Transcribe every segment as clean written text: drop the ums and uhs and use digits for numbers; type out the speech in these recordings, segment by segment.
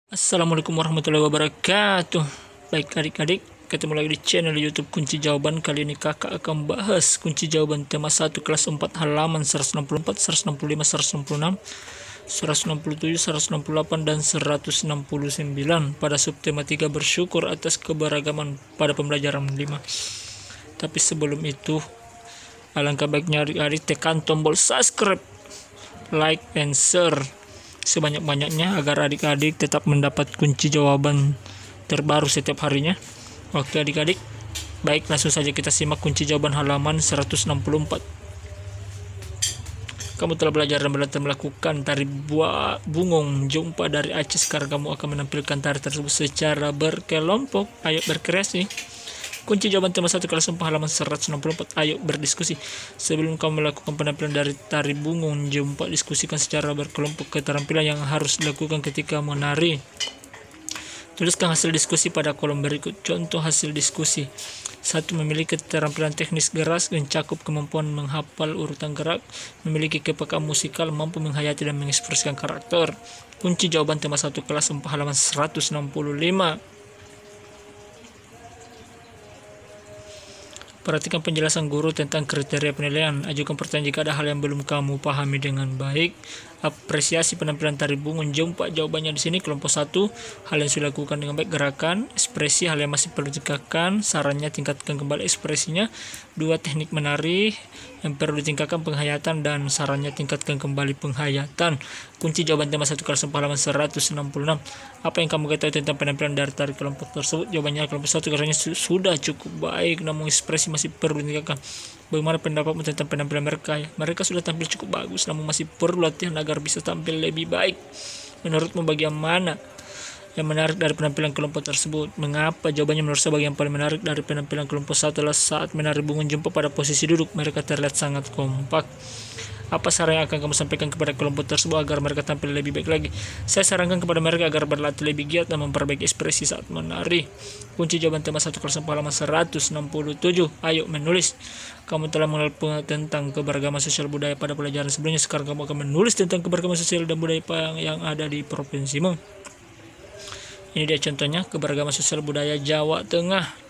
Assalamualaikum warahmatullahi wabarakatuh. Baik adik-adik, ketemu lagi di channel YouTube Kunci Jawaban. Kali ini kakak akan bahas kunci jawaban tema 1 kelas 4 halaman 164, 165, 166, 167, 168, dan 169 pada subtema 3 bersyukur atas keberagaman pada pembelajaran 5. Tapi sebelum itu, alangkah baiknya adik-adik tekan tombol subscribe, like, and share sebanyak-banyaknya agar adik-adik tetap mendapat kunci jawaban terbaru setiap harinya. Oke adik-adik, baik langsung saja kita simak kunci jawaban halaman 164. Kamu telah belajar dan melakukan tari bungong jumpa dari Aceh. Sekarang kamu akan menampilkan tari tersebut secara berkelompok. Ayo berkreasi. Kunci jawaban tema 1 kelas 4 halaman 164. Ayo berdiskusi. Sebelum kamu melakukan penampilan dari tari bungong jumpa, diskusikan secara berkelompok keterampilan yang harus dilakukan ketika menari. Tuliskan hasil diskusi pada kolom berikut. Contoh hasil diskusi: 1. Memiliki keterampilan teknis gerak, mencakup kemampuan menghafal urutan gerak, memiliki kepekaan musikal, mampu menghayati dan mengekspresikan karakter. Kunci jawaban tema 1 kelas 4 halaman 165. Perhatikan penjelasan guru tentang kriteria penilaian. Ajukan pertanyaan jika ada hal yang belum kamu pahami dengan baik. Apresiasi penampilan tari bungong jumpa. Jawabannya di sini kelompok 1, hal yang sudah dilakukan dengan baik, gerakan. Ekspresi, hal yang masih perlu ditingkatkan, sarannya tingkatkan kembali ekspresinya. 2, teknik menari, yang perlu ditingkatkan, penghayatan, dan sarannya tingkatkan kembali penghayatan. Kunci jawaban tema 1 kelas 4 halaman 166. Apa yang kamu ketahui tentang penampilan dari tari kelompok tersebut? Jawabannya kelompok 1, karena sudah cukup baik, namun ekspresi masih perlu ditingkatkan. Bagaimana pendapatmu tentang penampilan mereka? Mereka sudah tampil cukup bagus, namun masih perlu latihan agar bisa tampil lebih baik. Menurutmu bagian mana yang menarik dari penampilan kelompok tersebut? Mengapa? Jawabannya menurut saya bagian paling menarik dari penampilan kelompok 1 adalah saat menari bungong jumpa pada posisi duduk. Mereka terlihat sangat kompak. Apa saran yang akan kamu sampaikan kepada kelompok tersebut agar mereka tampil lebih baik lagi? Saya sarankan kepada mereka agar berlatih lebih giat dan memperbaiki ekspresi saat menari. Kunci jawaban tema 1 kelas 4 halaman 167. Ayo menulis. Kamu telah mengenal tentang keberagaman sosial budaya pada pelajaran sebelumnya. Sekarang kamu akan menulis tentang keberagaman sosial dan budaya yang ada di provinsimu. Ini dia contohnya, keberagaman sosial budaya Jawa Tengah.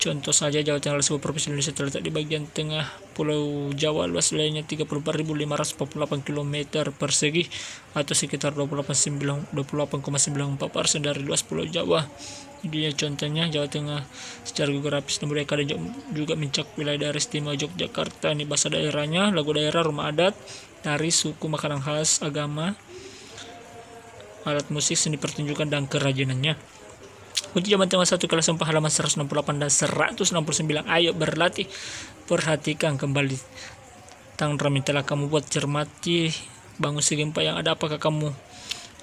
Contoh saja, Jawa Tengah adalah sebuah provinsi Indonesia terletak di bagian tengah Pulau Jawa. Luas wilayahnya 34.548 km persegi atau sekitar 28,94% dari luas Pulau Jawa. Jadi contohnya Jawa Tengah secara geografis dan budaya juga mencakup wilayah daerah istimewa Yogyakarta. Ini bahasa daerahnya, lagu daerah, rumah adat, tari, suku, makanan khas, agama, alat musik, seni pertunjukan, dan kerajinannya. Kunci jawaban tema 1 kelas 4 halaman 168 dan 169. Ayo berlatih. Perhatikan kembali tangram yang telah kamu buat. Cermati bangun segi 4 yang ada. Apakah kamu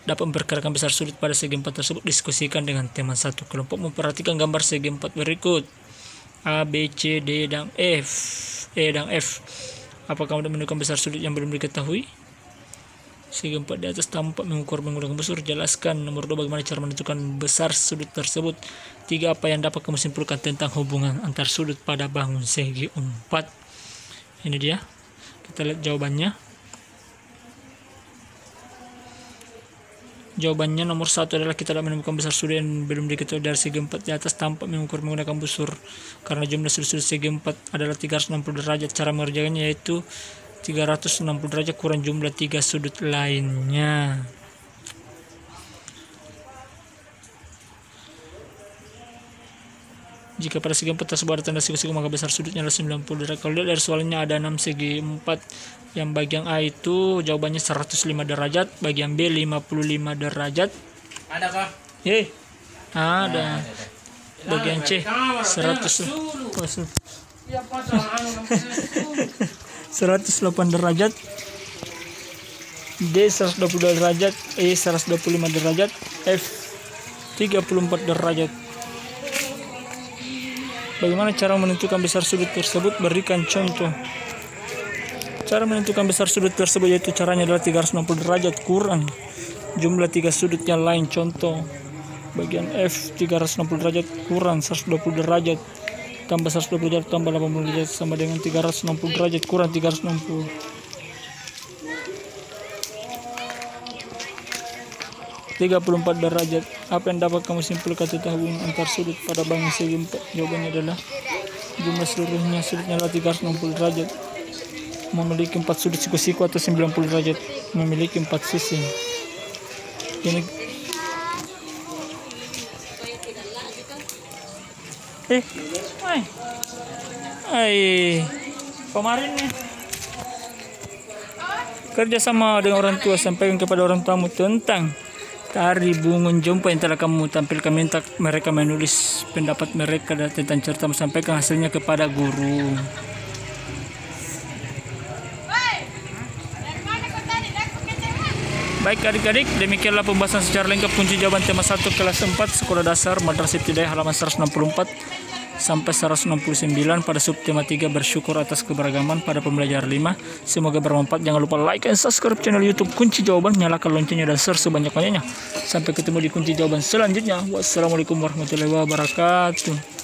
dapat memperkirakan besar sudut pada segi 4 tersebut? Diskusikan dengan teman satu kelompok. Memperhatikan gambar segi 4 berikut: A, B, C, D, dan F, E, dan F. Apakah kamu menemukan besar sudut yang belum diketahui? Segi 4 di atas tampak mengukur menggunakan busur. Jelaskan. Nomor 2, bagaimana cara menentukan besar sudut tersebut? 3, apa yang dapat kamu simpulkan tentang hubungan antar sudut pada bangun segi 4? Ini dia, kita lihat jawabannya. Jawabannya nomor 1 adalah kita dapat menemukan besar sudut yang belum diketahui dari segi 4 di atas tampak mengukur menggunakan busur. Karena jumlah sudut segi 4 adalah 360 derajat. Cara mengerjakannya yaitu 360 derajat kurang jumlah 3 sudut lainnya. Jika pada segi 4 tersebut ada tanda siku-siku, maka besar sudutnya adalah 90 derajat. Kalau lihat dari soalnya ada 6 segi 4. Yang bagian A itu jawabannya 105 derajat, bagian B 55 derajat. Ada kah? Ada. Bagian C 108 derajat, D 120 derajat, E 125 derajat, F 34 derajat. Bagaimana cara menentukan besar sudut tersebut? Berikan contoh. Cara menentukan besar sudut tersebut yaitu caranya adalah 360 derajat kurang jumlah 3 sudut yang lain. Contoh bagian F 360 derajat kurang 120 derajat tambah 120 derajat tambah 80 derajat sama dengan 360 derajat kurang 360. 34 derajat. Apa yang dapat kamu simpulkan tentang hubungan antar sudut pada bangun segi 4? Jawabannya adalah jumlah seluruhnya sudutnya adalah 360 derajat. Memiliki 4 sudut siku-siku atau 90 derajat. Memiliki 4 sisi. Ini kemarin nih kerjasama dengan orang tua, sampaikan kepada orang tamu tentang tari bungun jompo yang telah kamu tampilkan. Minta mereka menulis pendapat mereka tentang cerita, sampaikan hasilnya kepada guru. Baik adik-adik, demikianlah pembahasan secara lengkap kunci jawaban tema 1 kelas 4 Sekolah Dasar Madrasah Ibtidaiyah halaman 164 sampai 169 pada subtema 3 bersyukur atas keberagaman pada pembelajaran 5. Semoga bermanfaat. Jangan lupa like dan subscribe channel YouTube Kunci Jawaban, nyalakan loncengnya dan share sebanyak-banyaknya. Sampai ketemu di kunci jawaban selanjutnya. Wassalamualaikum warahmatullahi wabarakatuh.